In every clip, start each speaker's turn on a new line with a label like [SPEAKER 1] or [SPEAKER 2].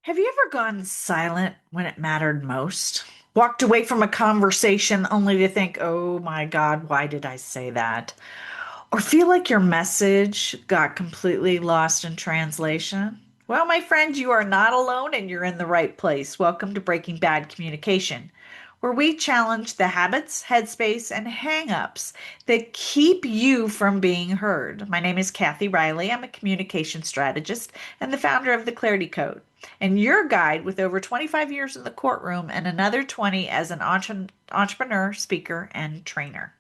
[SPEAKER 1] Have you ever gone silent when it mattered most? Walked away from a conversation only to think, oh my God, why did I say that? Or feel like your message got completely lost in translation? Well, my friend, you are not alone and you're in the right place. Welcome to Breaking Bad Communication, where we challenge the habits, headspace, and hangups that keep you from being heard. My name is Kathy Riley. I'm a communication strategist and the founder of the Clarity Code, and your guide with over 25 years in the courtroom and another 20 as an entrepreneur, speaker, and trainer.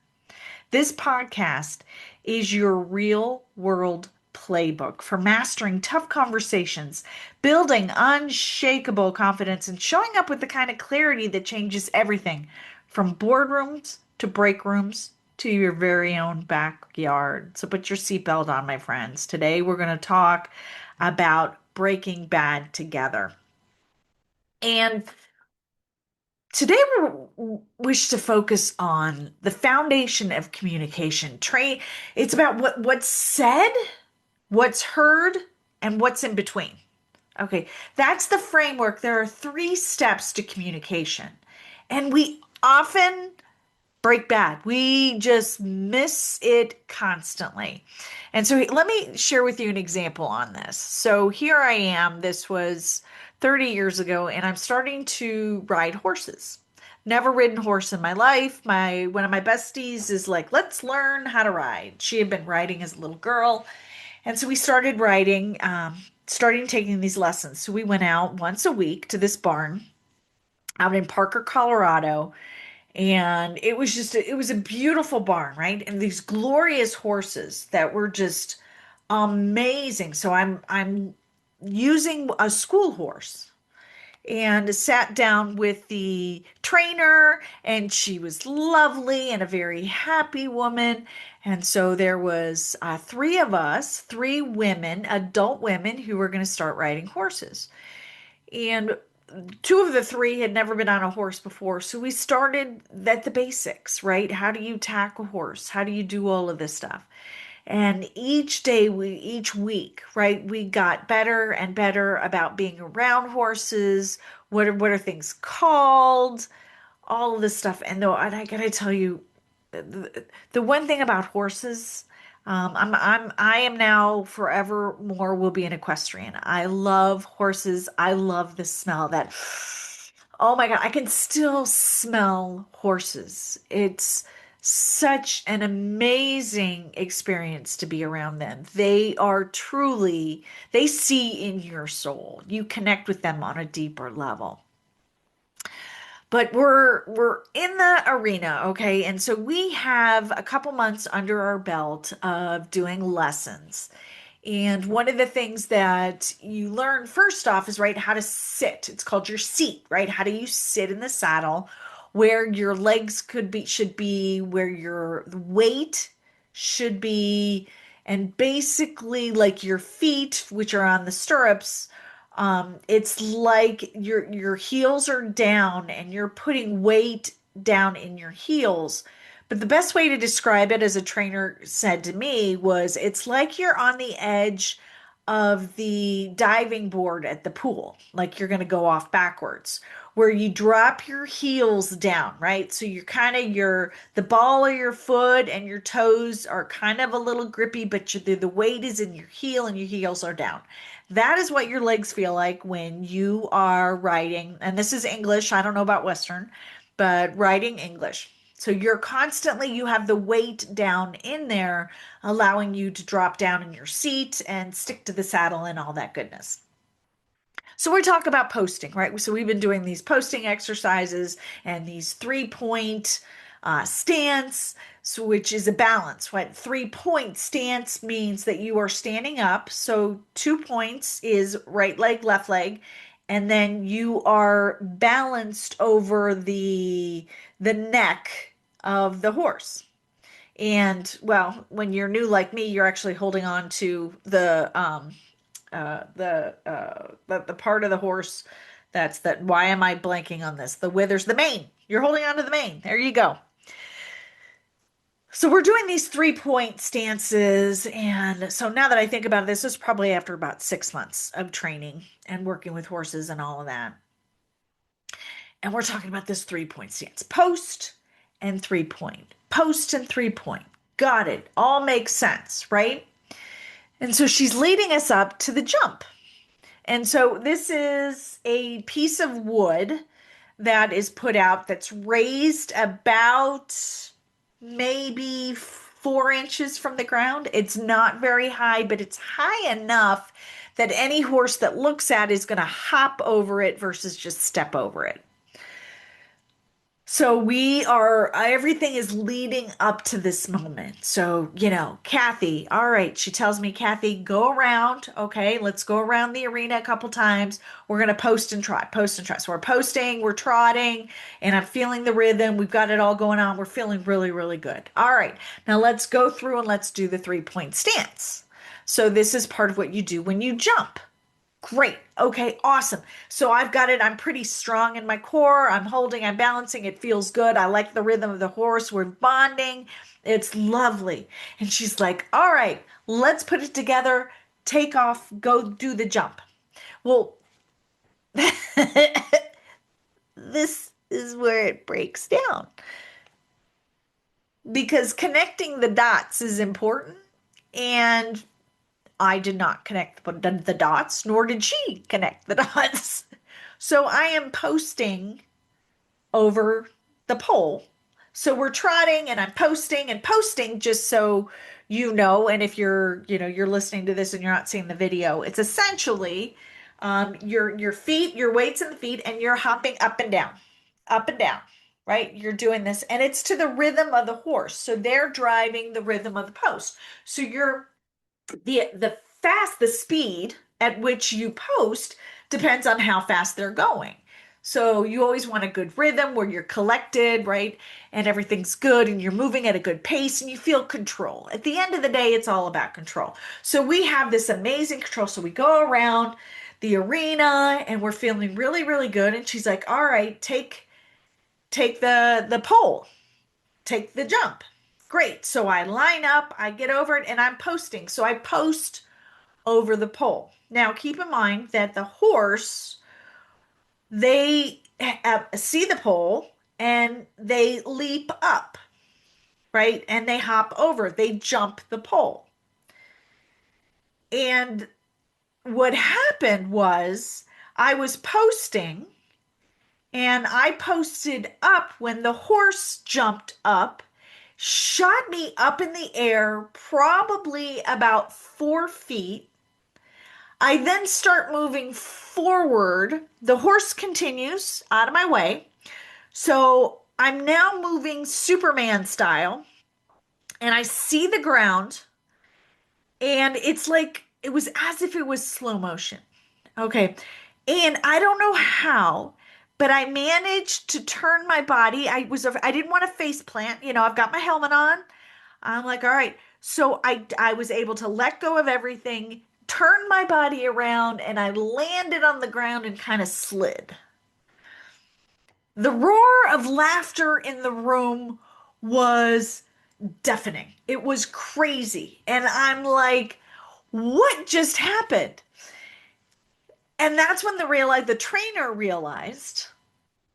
[SPEAKER 1] This podcast is your real world playbook for mastering tough conversations, building unshakable confidence, and showing up with the kind of clarity that changes everything from boardrooms to break rooms to your very own backyard. So put your seatbelt on, my friends. Today we're going to talk about Breaking Bad together. And today we wish to focus on the foundation of communication. It's about what's said, what's heard, and what's in between. Okay, that's the framework. There are three steps to communication. And we often break bad. We just miss it constantly. And so let me share with you an example on this. So here I am. This was 30 years ago, and I'm starting to ride horses. Never ridden horse in my life. My one of my besties is like, let's learn how to ride. She had been riding as a little girl. And so we started riding, starting taking these lessons. So we went out once a week to this barn out in Parker, Colorado, and it was a beautiful barn, right? And these glorious horses that were just amazing. So I'm using a school horse and sat down with the trainer, and she was lovely and a very happy woman. And so there was three of us, three women, adult women who were going to start riding horses. And two of the three had never been on a horse before. So we started at the basics, right? How do you tack a horse? How do you do all of this stuff? And each day, each week, right, we got better and better about being around horses. What are things called? All of this stuff. And I gotta tell you, the one thing about horses, I am now forevermore will be an equestrian. I love horses. I love the smell that, oh my God, I can still smell horses. It's such an amazing experience to be around them. They are truly, they see in your soul. You connect with them on a deeper level. But we're in the arena, okay? And so we have a couple months under our belt of doing lessons. And one of the things that you learn first off is right how to sit. It's called your seat, right? How do you sit in the saddle where your legs could be should be, where your weight should be, and basically like your feet, which are on the stirrups, it's like your heels are down and you're putting weight down in your heels. But the best way to describe it, as a trainer said to me, was it's like you're on the edge of the diving board at the pool, like you're going to go off backwards, where you drop your heels down, right? So you're kind of the ball of your foot and your toes are kind of a little grippy, but the weight is in your heel and your heels are down. That is what your legs feel like when you are writing. And this is English. I don't know about Western, but writing English. So you have the weight down in there, allowing you to drop down in your seat and stick to the saddle and all that goodness. So we talk about posting, right? So we've been doing these posting exercises and these 3 point stance, so which is a balance. What 3 point stance means that you are standing up. So 2 points is right leg, left leg, and then you are balanced over the neck of the horse. And well, when you're new like me, you're actually holding on to the part of the horse that's that. Why am I blanking on this? The withers, the mane. You're holding on to the mane. There you go. So we're doing these 3-point stances. And so now that I think about it, this is probably after about 6 months of training and working with horses and all of that. And we're talking about this 3-point stance, post and 3-point, post and 3-point. Got it. All makes sense, right? And so she's leading us up to the jump. And so this is a piece of wood that is put out that's raised about maybe 4 inches from the ground. It's not very high, but it's high enough that any horse that looks at it is going to hop over it versus just step over it. So everything is leading up to this moment. So, Kathy, all right, she tells me, Kathy, go around. Okay, let's go around the arena a couple times. We're going to post and trot, post and trot. So we're posting, we're trotting, and I'm feeling the rhythm. We've got it all going on. We're feeling really, really good. All right, now let's go through and let's do the 3-point stance. So this is part of what you do when you jump. Great. Okay, awesome. So I've got it. I'm pretty strong in my core. I'm holding, I'm balancing. It feels good. I like the rhythm of the horse. We're bonding. It's lovely. And she's like, all right, let's put it together. Take off, go do the jump. Well, this is where it breaks down because connecting the dots is important. And I did not connect the dots, nor did she connect the dots. So I am posting over the pole. So we're trotting and I'm posting and posting just so you know. And if you're listening to this and you're not seeing the video, it's essentially your feet, your weights in the feet, and you're hopping up and down, right? You're doing this, and it's to the rhythm of the horse. So they're driving the rhythm of the post. So you're the speed at which you post depends on how fast they're going. So you always want a good rhythm where you're collected, right? And everything's good and you're moving at a good pace and you feel control. At the end of the day, it's all about control. So we have this amazing control. So we go around the arena and we're feeling really, really good. And she's like, all right, take the pole, take the jump. Great. So I line up, I get over it, and I'm posting. So I post over the pole. Now, keep in mind that the horse, they see the pole and they leap up, right? And they hop over, they jump the pole. And what happened was I was posting and I posted up when the horse jumped up, shot me up in the air, probably about 4 feet. I then start moving forward. The horse continues out of my way. So I'm now moving Superman style, and I see the ground, and it's like it was as if it was slow motion. Okay. And I don't know how, but I managed to turn my body. I didn't want to face plant. I've got my helmet on. I'm like, all right. So I was able to let go of everything, turn my body around, and I landed on the ground and kind of slid. The roar of laughter in the room was deafening. It was crazy. And I'm like, what just happened? And that's when the trainer realized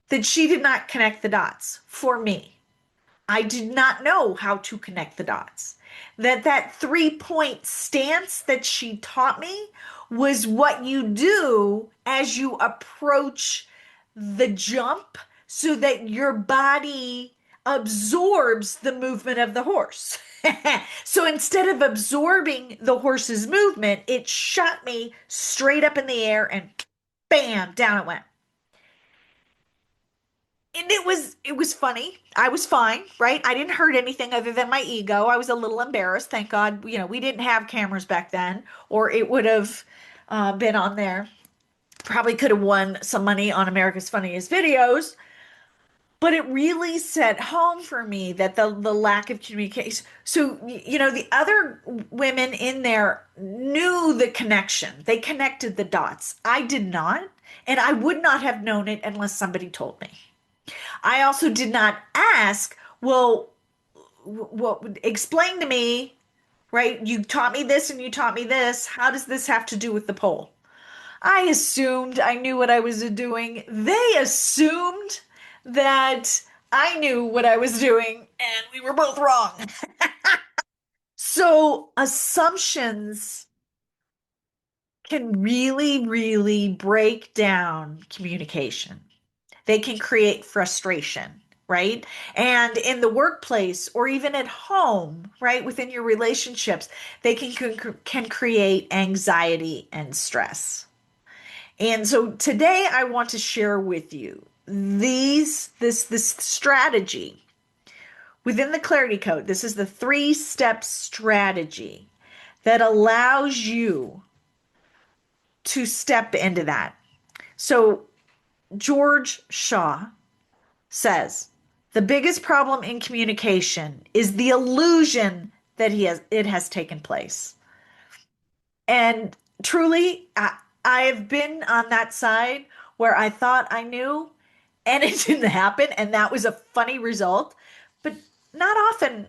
[SPEAKER 1] that she did not connect the dots for me. I did not know how to connect the dots. That 3-point stance that she taught me was what you do as you approach the jump so that your body absorbs the movement of the horse. So instead of absorbing the horse's movement, it shot me straight up in the air and bam, down it went. And it was funny. I was fine, right? I didn't hurt anything other than my ego. I was a little embarrassed. Thank God, we didn't have cameras back then, or it would have been on there. Probably could have won some money on America's Funniest Videos. But it really set home for me that the lack of communication. So, the other women in there knew the connection. They connected the dots. I did not, and I would not have known it unless somebody told me. I also did not ask, well, explain to me, right? You taught me this and you taught me this. How does this have to do with the poll? I assumed I knew what I was doing. They assumed that I knew what I was doing, and we were both wrong. So, assumptions can really, really break down communication. They can create frustration, right? And in the workplace or even at home, right, within your relationships, they can create anxiety and stress. And so today I want to share with you this strategy within the Clarity Code. This is the 3-step strategy that allows you to step into that. So George Shaw says, the biggest problem in communication is the illusion that it has taken place. And truly, I have been on that side where I thought I knew and it didn't happen. And that was a funny result. But not often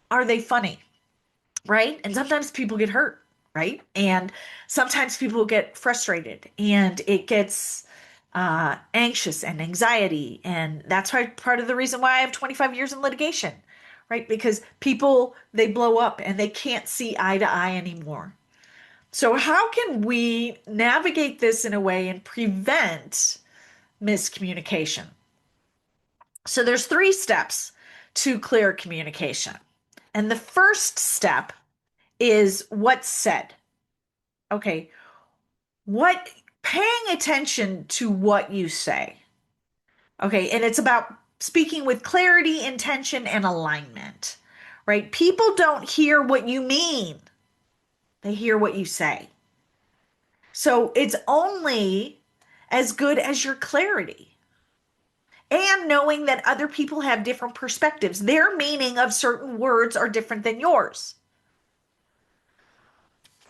[SPEAKER 1] are they funny, right? And sometimes people get hurt, right? And sometimes people get frustrated and it gets anxious and anxiety. And that's why part of the reason why I have 25 years in litigation, right? Because people, they blow up and they can't see eye to eye anymore. So, how can we navigate this in a way and prevent miscommunication? So, there's 3 steps to clear communication. And the first step is what's said. Okay, what paying attention to what you say. Okay, and it's about speaking with clarity, intention, and alignment. Right? People don't hear what you mean. They hear what you say. So it's only as good as your clarity and knowing that other people have different perspectives. Their meaning of certain words are different than yours.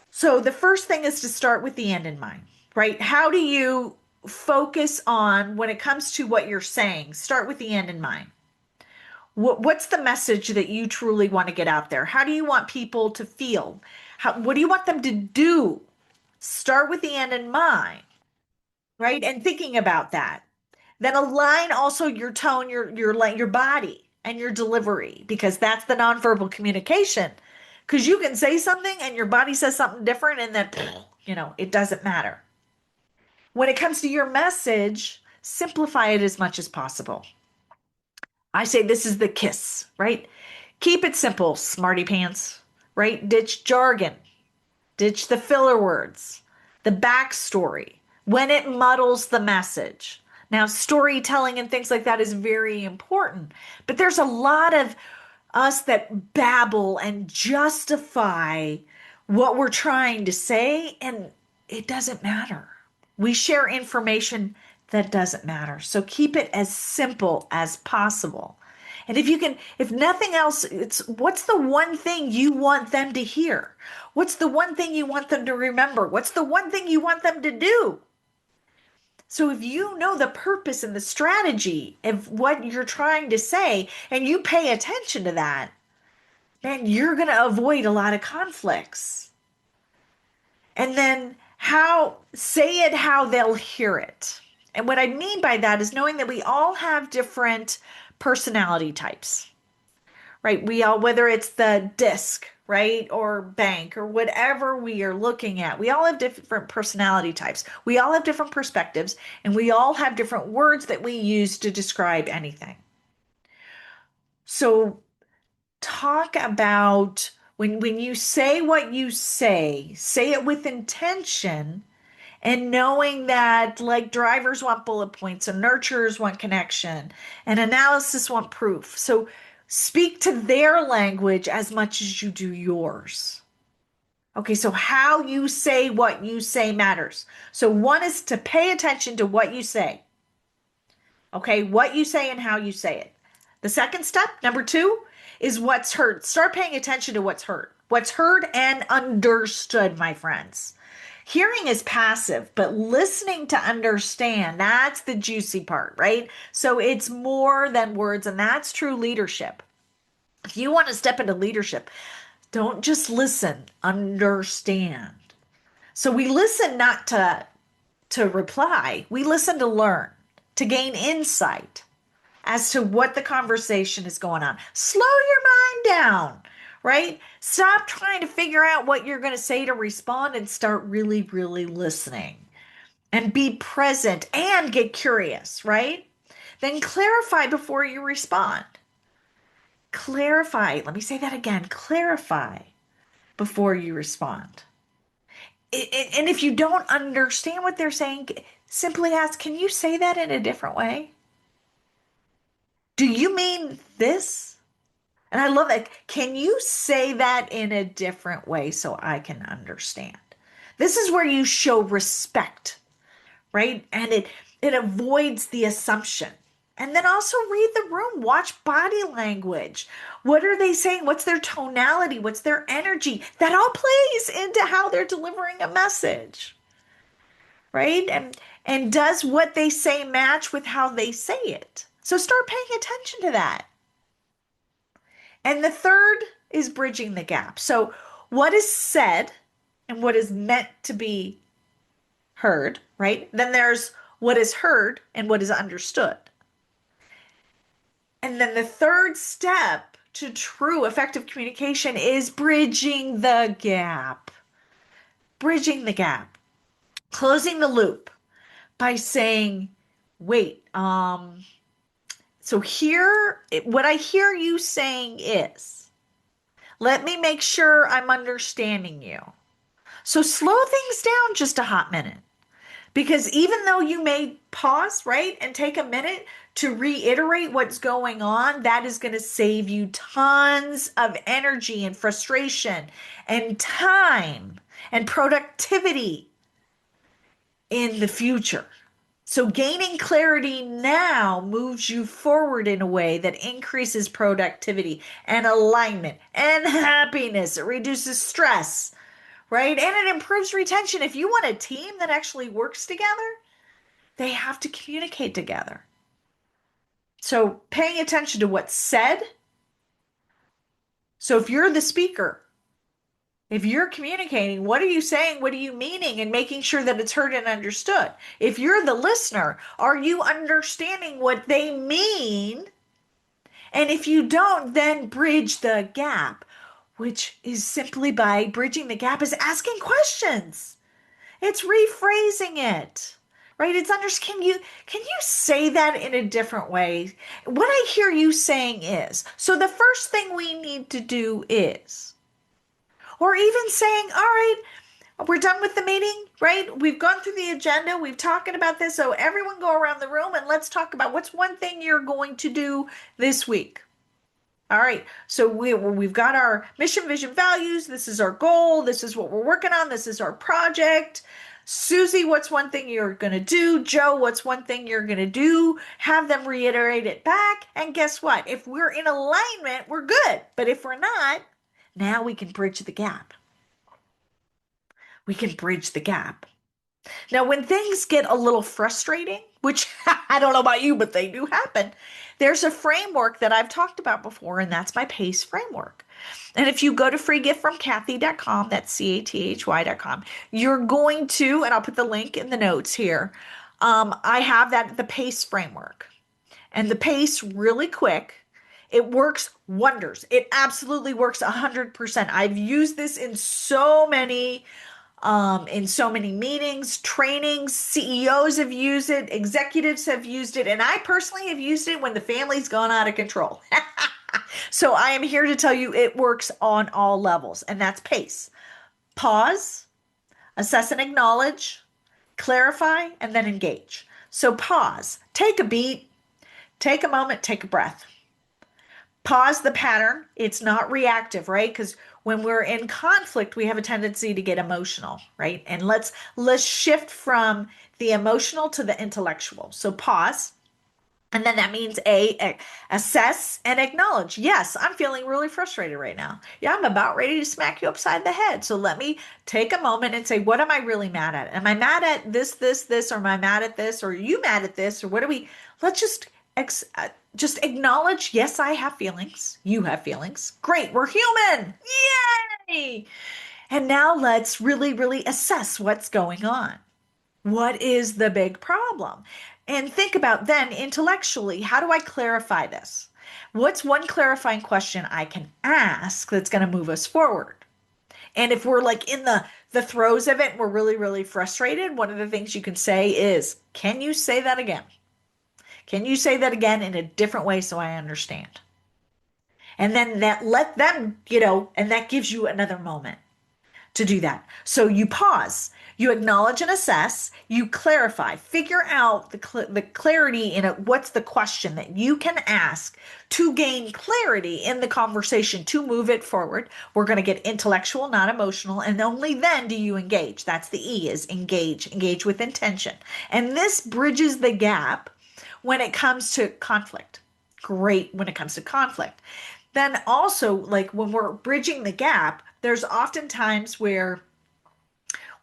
[SPEAKER 1] So the first thing is to start with the end in mind, right? How do you focus on when it comes to what you're saying? Start with the end in mind. What's the message that you truly want to get out there? How do you want people to feel? What do you want them to do? Start with the end in mind, right? And thinking about that. Then align also your tone, your body and your delivery, because that's the nonverbal communication. Because you can say something and your body says something different, and then it doesn't matter. When it comes to your message, simplify it as much as possible. I say this is the KISS, right? Keep it simple, smarty pants, right? Ditch jargon, ditch the filler words, the backstory, when it muddles the message. Now, storytelling and things like that is very important, but there's a lot of us that babble and justify what we're trying to say, and it doesn't matter. We share information that doesn't matter. So keep it as simple as possible. And if you can, if nothing else, it's what's the one thing you want them to hear? What's the one thing you want them to remember? What's the one thing you want them to do? So if you know the purpose and the strategy of what you're trying to say and you pay attention to that, man, you're going to avoid a lot of conflicts. And then say it how they'll hear it. And what I mean by that is knowing that we all have different personality types, right? We all, whether it's the disc, right, or bank, or whatever we are looking at, we all have different personality types. We all have different perspectives, and we all have different words that we use to describe anything. So talk about when you say what you say it with intention and knowing that, like, drivers want bullet points and nurturers want connection and analysis want proof. So speak to their language as much as you do yours. Okay, so how you say what you say matters. So one is to pay attention to what you say. Okay, what you say and how you say it. The second step, number 2, is what's heard. Start paying attention to what's heard. What's heard and understood, my friends. Hearing is passive, but listening to understand, that's the juicy part, right? So it's more than words, and that's true leadership. If you want to step into leadership, don't just listen, understand. So we listen not to reply. We listen to learn, to gain insight as to what the conversation is going on. Slow your mind down, right? Stop trying to figure out what you're going to say to respond and start really, really listening and be present and get curious, right? Then clarify before you respond. Clarify. Let me say that again. Clarify before you respond. And if you don't understand what they're saying, simply ask, can you say that in a different way? Do you mean this? And I love that. Can you say that in a different way so I can understand? This is where you show respect, right? And it avoids the assumption. And then also read the room, watch body language. What are they saying? What's their tonality? What's their energy? That all plays into how they're delivering a message, right? And does what they say match with how they say it? So start paying attention to that. And the third is bridging the gap. So what is said and what is meant to be heard, right? Then there's what is heard and what is understood. And then the third step to true effective communication is bridging the gap. Bridging the gap. Closing the loop by saying, wait, so here, what I hear you saying is, let me make sure I'm understanding you. So slow things down just a hot minute. Because even though you may pause, right, and take a minute to reiterate what's going on, that is going to save you tons of energy and frustration and time and productivity in the future. So gaining clarity now moves you forward in a way that increases productivity and alignment and happiness. It reduces stress, right? And it improves retention. If you want a team that actually works together, they have to communicate together. So paying attention to what's said. So if you're the speaker, if you're communicating, what are you saying? What are you meaning? And making sure that it's heard and understood. If you're the listener, are you understanding what they mean? And if you don't, then bridge the gap, which is simply by bridging the gap is asking questions. It's rephrasing it, right? Can you say that in a different way? What I hear you saying is, so the first thing we need to do is, or even saying, all right, we're done with the meeting, right? We've gone through the agenda. We've talking about this. So everyone go around the room and let's talk about what's one thing you're going to do this week. All right. So we've got our mission, vision, values. This is our goal. This is what we're working on. This is our project. Susie, what's one thing you're going to do? Joe, what's one thing you're going to do? Have them reiterate it back. And guess what? If we're in alignment, we're good. But if we're not, now we can bridge the gap. We can bridge the gap. Now, when things get a little frustrating, which I don't know about you, but they do happen, there's a framework that I've talked about before, and that's my PACE framework. And if you go to freegiftfromkathy.com, that's CATHY.com, you're going to, and I'll put the link in the notes here, I have the PACE framework. And the PACE, really quick, it works wonders. It absolutely works 100%. I've used this in so many meetings, trainings. CEOs have used it, executives have used it, and I personally have used it when the family's gone out of control. So I am here to tell you it works on all levels, and that's PACE. Pause, assess and acknowledge, clarify, and then engage. So pause, take a beat, take a moment, take a breath. Pause the pattern. It's not reactive, right? Because when we're in conflict, we have a tendency to get emotional, right? And let's shift from the emotional to the intellectual. So pause. And then that means assess and acknowledge. Yes, I'm feeling really frustrated right now. Yeah, I'm about ready to smack you upside the head. So let me take a moment and say, what am I really mad at? Am I mad at this, or am I mad at this? Or are you mad at this? Or let's just just acknowledge, yes, I have feelings. You have feelings. Great, we're human. Yay! And now let's really, really assess what's going on. What is the big problem? And think about then intellectually, how do I clarify this? What's one clarifying question I can ask that's going to move us forward? And if we're like in the throes of it, and we're really, really frustrated, one of the things you can say is, can you say that again? Can you say that again in a different way so I understand? And then that let them, and that gives you another moment to do that. So you pause, you acknowledge and assess, you clarify, figure out the clarity in it. What's the question that you can ask to gain clarity in the conversation to move it forward? We're going to get intellectual, not emotional, and only then do you engage. That's the E, is engage, engage with intention. And this bridges the gap when it comes to conflict. Great when it comes to conflict. Then also, like when we're bridging the gap, there's often times where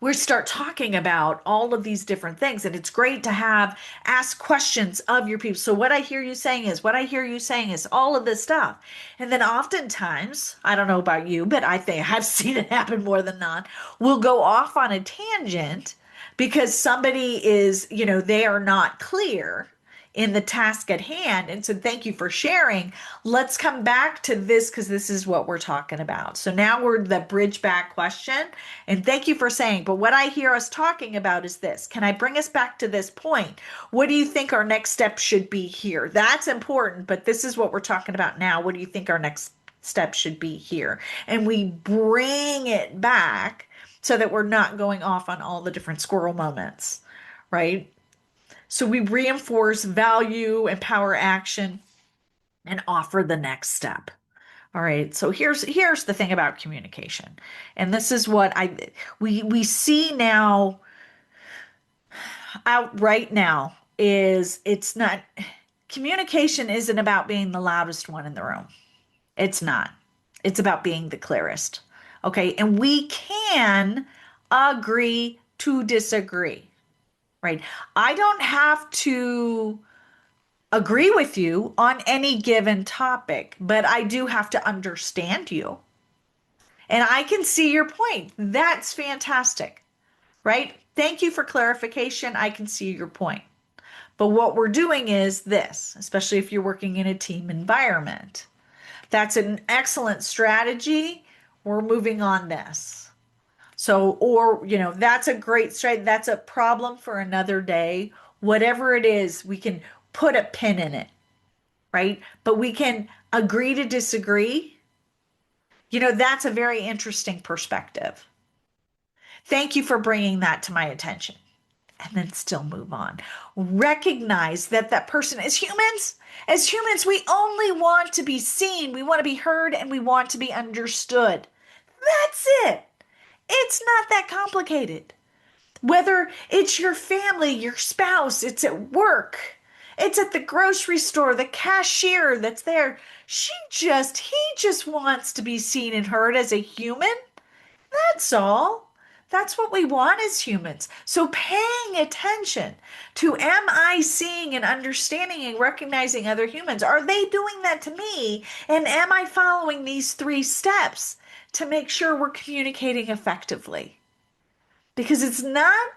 [SPEAKER 1] we start talking about all of these different things, and it's great to have ask questions of your people. So what I hear you saying is, what I hear you saying is all of this stuff. And then oftentimes, I don't know about you, but I think I've seen it happen more than not, we'll go off on a tangent because somebody is, they are not clear in the task at hand. And so thank you for sharing. Let's come back to this because this is what we're talking about. So now we're the bridge back question. And thank you for saying, but what I hear us talking about is this. Can I bring us back to this point? What do you think our next step should be here? That's important, but this is what we're talking about now. What do you think our next step should be here? And we bring it back so that we're not going off on all the different squirrel moments, right? So we reinforce value, empower action, and offer the next step. All right. So here's the thing about communication. And this is what we see now out right now is it's not communication isn't about being the loudest one in the room. It's not. It's about being the clearest. Okay? And we can agree to disagree. Right? I don't have to agree with you on any given topic, but I do have to understand you. And I can see your point. That's fantastic, right? Thank you for clarification. I can see your point. But what we're doing is this, especially if you're working in a team environment. That's an excellent strategy. We're moving on this. So, or, that's a great strategy. That's a problem for another day. Whatever it is, we can put a pin in it, right? But we can agree to disagree. That's a very interesting perspective. Thank you for bringing that to my attention. And then still move on. Recognize that that person is humans. As humans, we only want to be seen, we want to be heard, and we want to be understood. That's it. It's not that complicated. Whether it's your family, your spouse, it's at work, it's at the grocery store, the cashier that's there. He just wants to be seen and heard as a human. That's all. That's what we want as humans. So paying attention to, am I seeing and understanding and recognizing other humans? Are they doing that to me? And am I following these 3 steps to make sure we're communicating effectively? Because it's not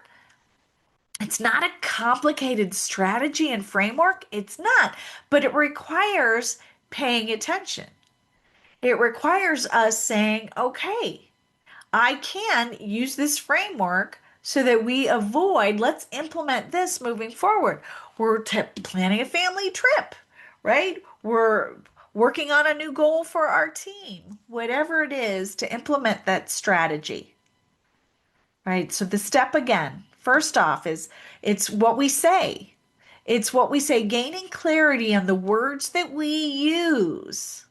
[SPEAKER 1] a complicated strategy and framework. It's not, but it requires paying attention. It requires us saying, okay, I can use this framework so that we avoid, let's implement this moving forward. We're planning a family trip, right? We're working on a new goal for our team, whatever it is to implement that strategy, right? So the step again, first off, is it's what we say. It's what we say, gaining clarity on the words that we use,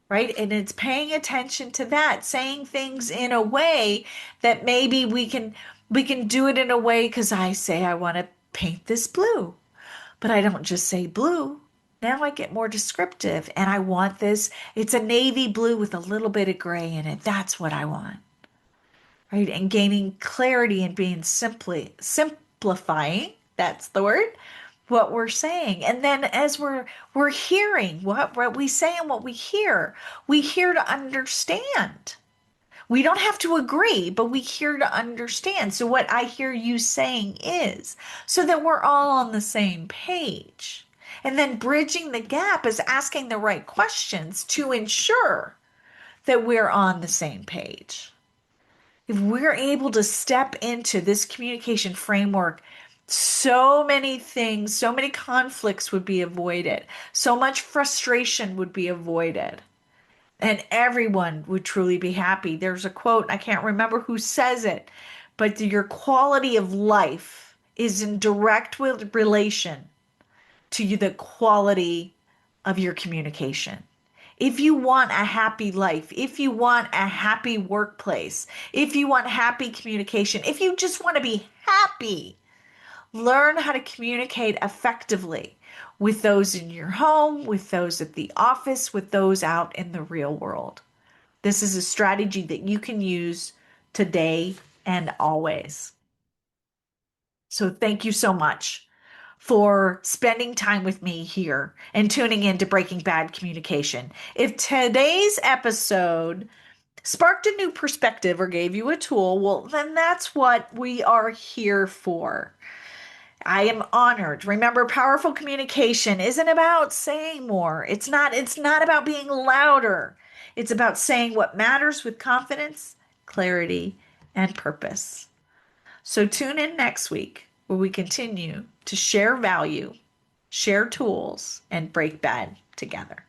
[SPEAKER 1] right? And it's paying attention to that, saying things in a way that maybe we can do it in a way because I say I want to paint this blue, but I don't just say blue. Now I get more descriptive and I want this. It's a navy blue with a little bit of gray in it. That's what I want. Right? And gaining clarity and being simplifying, that's the word, what we're saying. And then as we're hearing what we say and what we hear to understand. We don't have to agree, but we hear to understand. So what I hear you saying is, so that we're all on the same page. And then bridging the gap is asking the right questions to ensure that we're on the same page. If we're able to step into this communication framework, so many things, so many conflicts would be avoided, so much frustration would be avoided, and everyone would truly be happy. There's a quote, I can't remember who says it, but your quality of life is in direct relation to the quality of your communication. If you want a happy life, if you want a happy workplace, if you want happy communication, if you just want to be happy, learn how to communicate effectively with those in your home, with those at the office, with those out in the real world. This is a strategy that you can use today and always. So thank you so much for spending time with me here and tuning in to Breaking Bad Communication. If today's episode sparked a new perspective or gave you a tool, well, then that's what we are here for. I am honored. Remember, powerful communication isn't about saying more. It's not about being louder. It's about saying what matters with confidence, clarity, and purpose. So tune in next week where we continue to share value, share tools, and break bad together.